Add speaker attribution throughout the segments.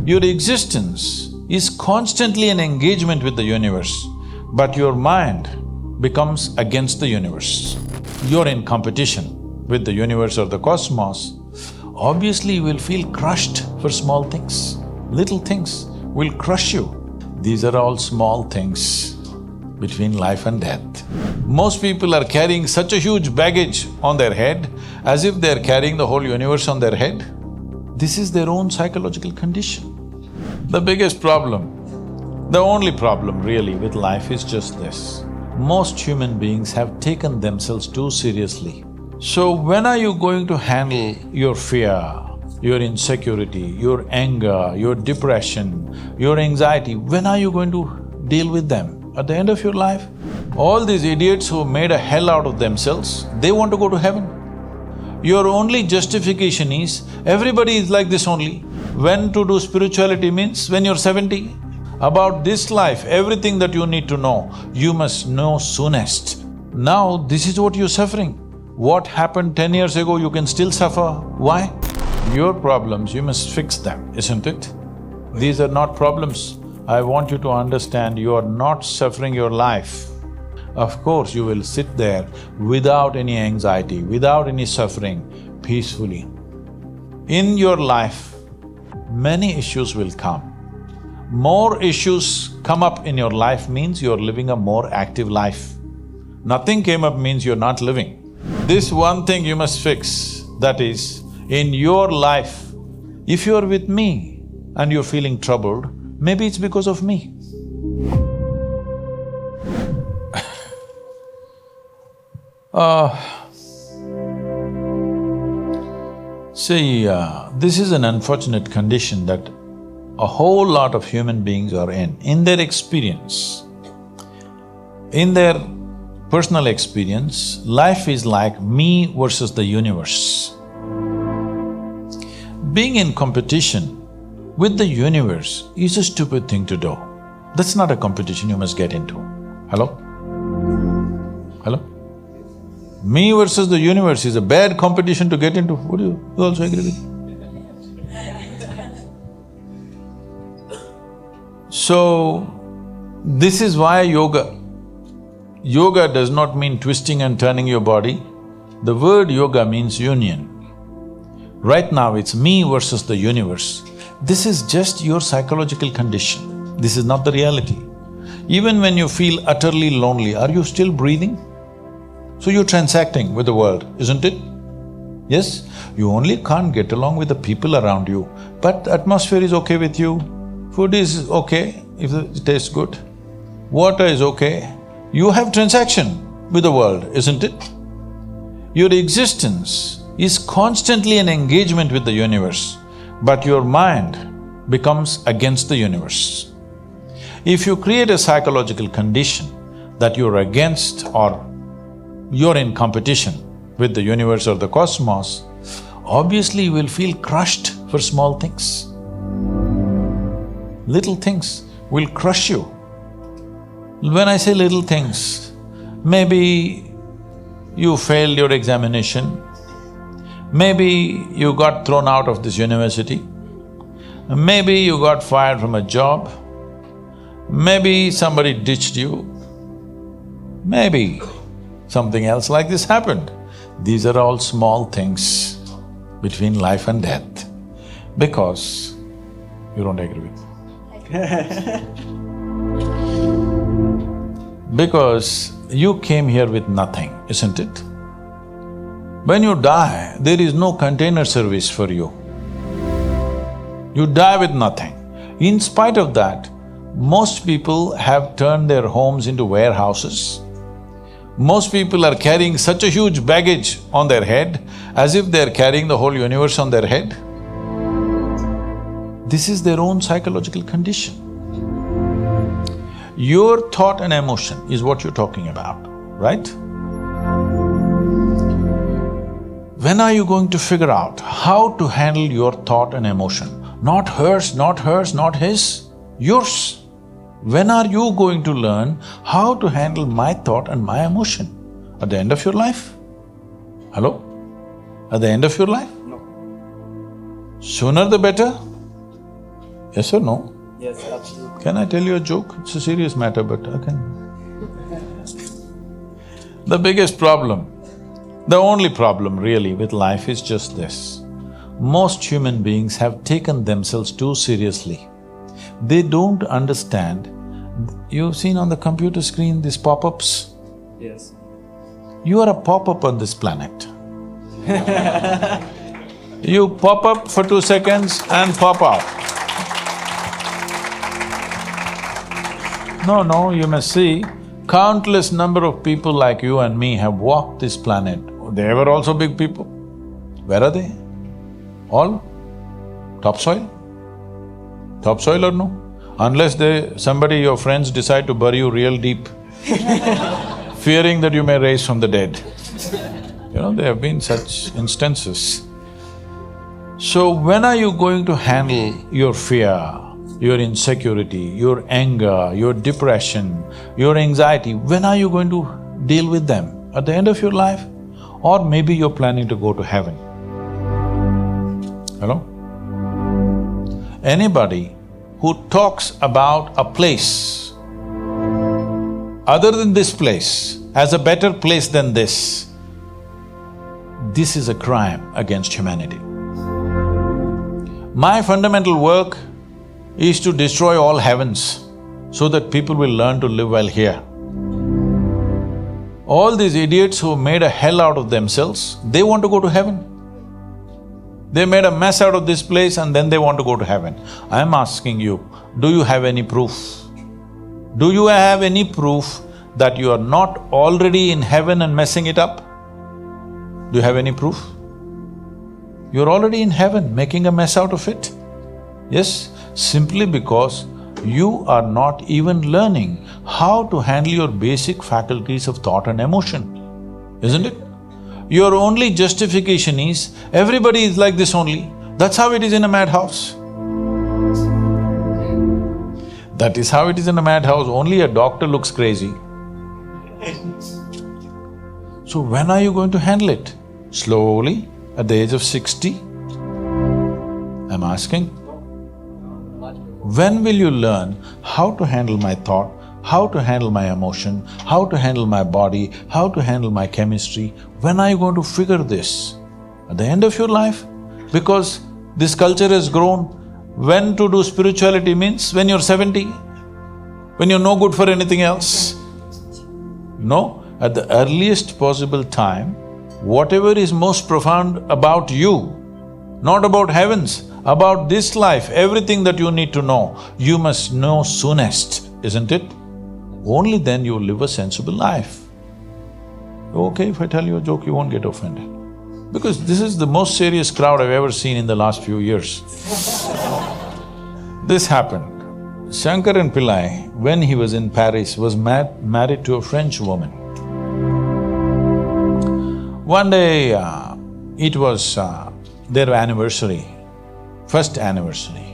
Speaker 1: Your existence is constantly an engagement with the universe, but your mind becomes against the universe. You're in competition with the universe or the cosmos. Obviously, you will feel crushed for small things. Little things will crush you. These are all small things between life and death. Most people are carrying such a huge baggage on their head as if they're carrying the whole universe on their head. This is their own psychological condition. The biggest problem, the only problem really with life is just this. Most human beings have taken themselves too seriously. So when are you going to handle your fear, your insecurity, your anger, your depression, your anxiety? When are you going to deal with them? At the end of your life? All these idiots who made a hell out of themselves, they want to go to heaven. Your only justification is, everybody is like this only. When to do spirituality means when you're 70. About this life, everything that you need to know, you must know soonest. Now, this is what you're suffering. What happened 10 years ago, you can still suffer. Why? Your problems, you must fix them, isn't it? These are not problems. I want you to understand, you are not suffering your life. Of course, you will sit there without any anxiety, without any suffering, peacefully. In your life, many issues will come. More issues come up in your life means you're living a more active life. Nothing came up means you're not living. This one thing you must fix, that is, in your life, if you're with me and you're feeling troubled, maybe it's because of me. This is an unfortunate condition that a whole lot of human beings are in. In their experience, in their personal experience, life is like me versus the universe. Being in competition with the universe is a stupid thing to do. That's not a competition you must get into. Hello? Hello? Me versus the universe is a bad competition to get into. Would you also agree with me? So, this is why yoga. Yoga does not mean twisting and turning your body. The word yoga means union. Right now it's me versus the universe. This is just your psychological condition. This is not the reality. Even when you feel utterly lonely, are you still breathing? So you're transacting with the world, isn't it? Yes? You only can't get along with the people around you, but the atmosphere is okay with you, food is okay if it tastes good, water is okay. You have transaction with the world, isn't it? Your existence is constantly an engagement with the universe, but your mind becomes against the universe. If you create a psychological condition that you're against or you're in competition with the universe or the cosmos, obviously you will feel crushed for small things. Little things will crush you. When I say little things, maybe you failed your examination, maybe you got thrown out of this university, maybe you got fired from a job, maybe somebody ditched you, maybe something else like this happened. These are all small things between life and death, because you don't agree with me. Because you came here with nothing, isn't it? When you die, there is no container service for you. You die with nothing. In spite of that, most people have turned their homes into warehouses. Most people are carrying such a huge baggage on their head as if they're carrying the whole universe on their head. This is their own psychological condition. Your thought and emotion is what you're talking about, right? When are you going to figure out how to handle your thought and emotion? Not hers, not his, yours. When are you going to learn how to handle my thought and my emotion? At the end of your life? Hello? At the end of your life?
Speaker 2: No.
Speaker 1: Sooner the better? Yes or no?
Speaker 2: Yes, absolutely.
Speaker 1: Can I tell you a joke? It's a serious matter, but I can… The biggest problem, the only problem really with life is just this. Most human beings have taken themselves too seriously. They don't understand… You've seen on the computer screen these pop-ups?
Speaker 2: Yes.
Speaker 1: You are a pop-up on this planet. You pop up for 2 seconds and pop out. No, you must see, countless number of people like you and me have walked this planet. They were also big people. Where are they? All topsoil? Topsoil or no? Unless somebody, your friends decide to bury you real deep, fearing that you may rise from the dead. You know, there have been such instances. So when are you going to handle your fear, your insecurity, your anger, your depression, your anxiety? When are you going to deal with them? At the end of your life? Or maybe you're planning to go to heaven. Hello? Anybody who talks about a place other than this place as a better place than this is a crime against humanity. My fundamental work is to destroy all heavens so that people will learn to live well here. All these idiots who made a hell out of themselves, they want to go to heaven. They made a mess out of this place and then they want to go to heaven. I'm asking you, do you have any proof? Do you have any proof that you are not already in heaven and messing it up? Do you have any proof? You're already in heaven, making a mess out of it. Yes, simply because you are not even learning how to handle your basic faculties of thought and emotion, isn't it? Your only justification is, everybody is like this only, that's how it is in a madhouse. That is how it is in a madhouse, only a doctor looks crazy. So when are you going to handle it? Slowly, at the age of 60? I'm asking. When will you learn how to handle my thought, how to handle my emotion, how to handle my body, how to handle my chemistry? When are you going to figure this? At the end of your life? Because this culture has grown. When to do spirituality means when you're 70, when you're no good for anything else. No, at the earliest possible time, whatever is most profound about you, not about heavens, about this life, everything that you need to know, you must know soonest, isn't it? Only then you will live a sensible life. Okay, if I tell you a joke, you won't get offended. Because this is the most serious crowd I've ever seen in the last few years. This happened. Shankaran Pillai, when he was in Paris, was married to a French woman. One day, it was their anniversary, first anniversary.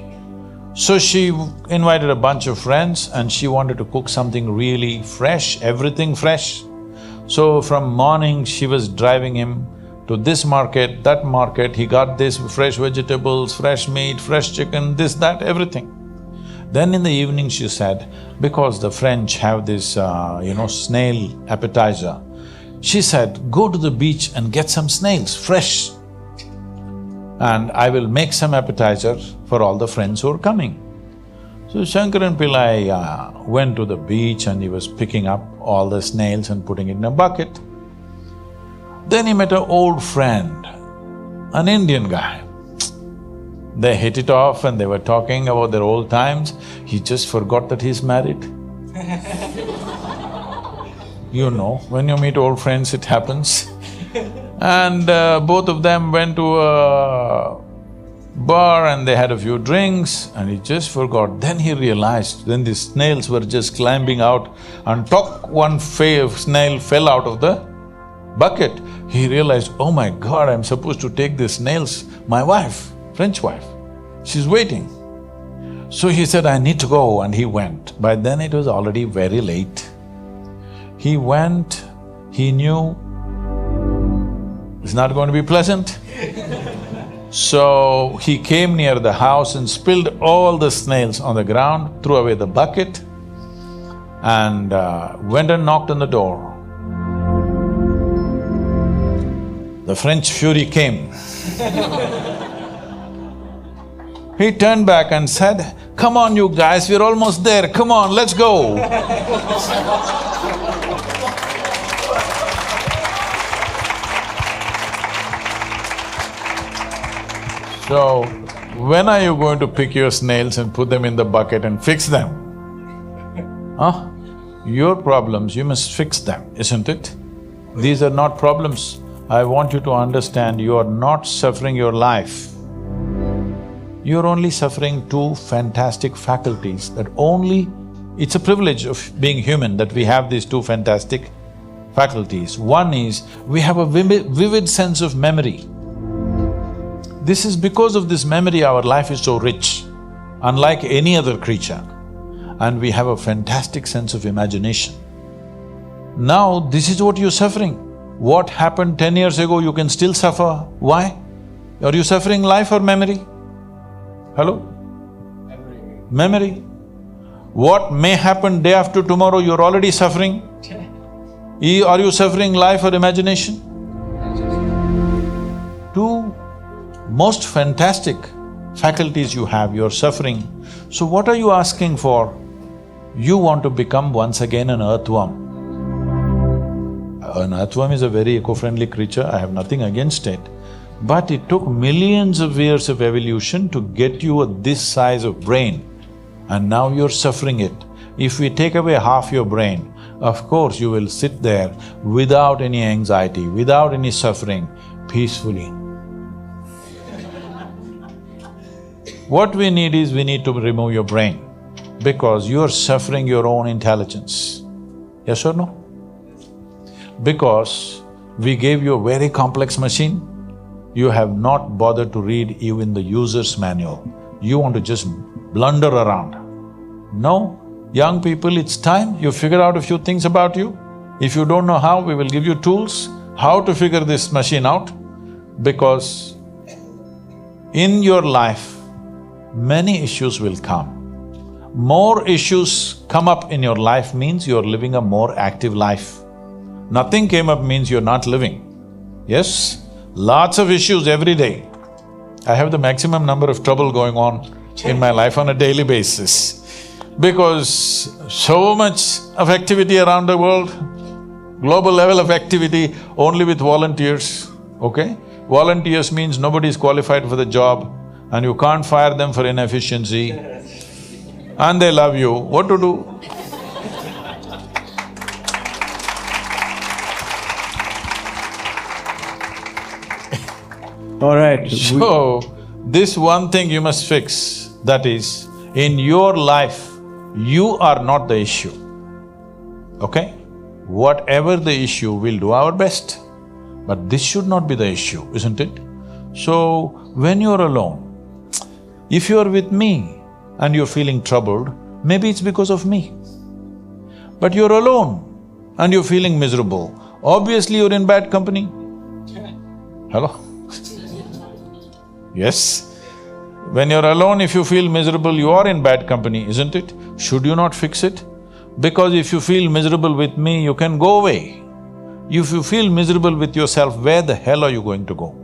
Speaker 1: So she invited a bunch of friends and she wanted to cook something really fresh, everything fresh. So from morning, she was driving him to this market, that market, he got this fresh vegetables, fresh meat, fresh chicken, this, that, everything. Then in the evening she said, because the French have this, snail appetizer, she said, go to the beach and get some snails, fresh, and I will make some appetizer for all the friends who are coming. So Shankaran Pillai went to the beach and he was picking up all the snails and putting it in a bucket. Then he met an old friend, an Indian guy. They hit it off and they were talking about their old times. He just forgot that he's married. You know, when you meet old friends, it happens. And both of them went to a bar and they had a few drinks and he just forgot. Then he realized, then the snails were just climbing out and one snail fell out of the bucket. He realized, oh my God, I'm supposed to take these snails, my wife, French wife, she's waiting. So he said, I need to go, and he went. By then it was already very late. He went, he knew it's not going to be pleasant. So he came near the house and spilled all the snails on the ground, threw away the bucket and went and knocked on the door. The French fury came. He turned back and said, "Come on you guys, we're almost there, come on, let's go." So, when are you going to pick your snails and put them in the bucket and fix them? Huh? Your problems, you must fix them, isn't it? These are not problems. I want you to understand, you are not suffering your life. You're only suffering two fantastic faculties that only… It's a privilege of being human that we have these two fantastic faculties. One is, we have a vivid sense of memory. This is because of this memory our life is so rich, unlike any other creature. And we have a fantastic sense of imagination. Now, this is what you're suffering. What happened 10 years ago, you can still suffer. Why? Are you suffering life or memory? Hello? Memory. What may happen day after tomorrow, you're already suffering. Are you suffering life or imagination? Two most fantastic faculties you have, you're suffering. So what are you asking for? You want to become once again an earthworm. An earthworm is a very eco-friendly creature, I have nothing against it. But it took millions of years of evolution to get you this size of brain, and now you're suffering it. If we take away half your brain, of course you will sit there without any anxiety, without any suffering, peacefully. What we need is, we need to remove your brain, because you're suffering your own intelligence. Yes or no? Because we gave you a very complex machine, you have not bothered to read even the user's manual. You want to just blunder around. No, young people, it's time you figure out a few things about you. If you don't know how, we will give you tools how to figure this machine out, because in your life, many issues will come. More issues come up in your life means you're living a more active life. Nothing came up means you're not living. Yes? Lots of issues every day. I have the maximum number of trouble going on in my life on a daily basis, because so much of activity around the world, global level of activity only with volunteers, okay? Volunteers means nobody is qualified for the job and you can't fire them for inefficiency and they love you, what to do?
Speaker 2: All right.
Speaker 1: So, this one thing you must fix, that is, in your life, you are not the issue, okay? Whatever the issue, we'll do our best. But this should not be the issue, isn't it? So, when you're alone, if you're with me and you're feeling troubled, maybe it's because of me. But you're alone and you're feeling miserable, obviously you're in bad company. Hello? Yes? When you're alone, if you feel miserable, you are in bad company, isn't it? Should you not fix it? Because if you feel miserable with me, you can go away. If you feel miserable with yourself, where the hell are you going to go?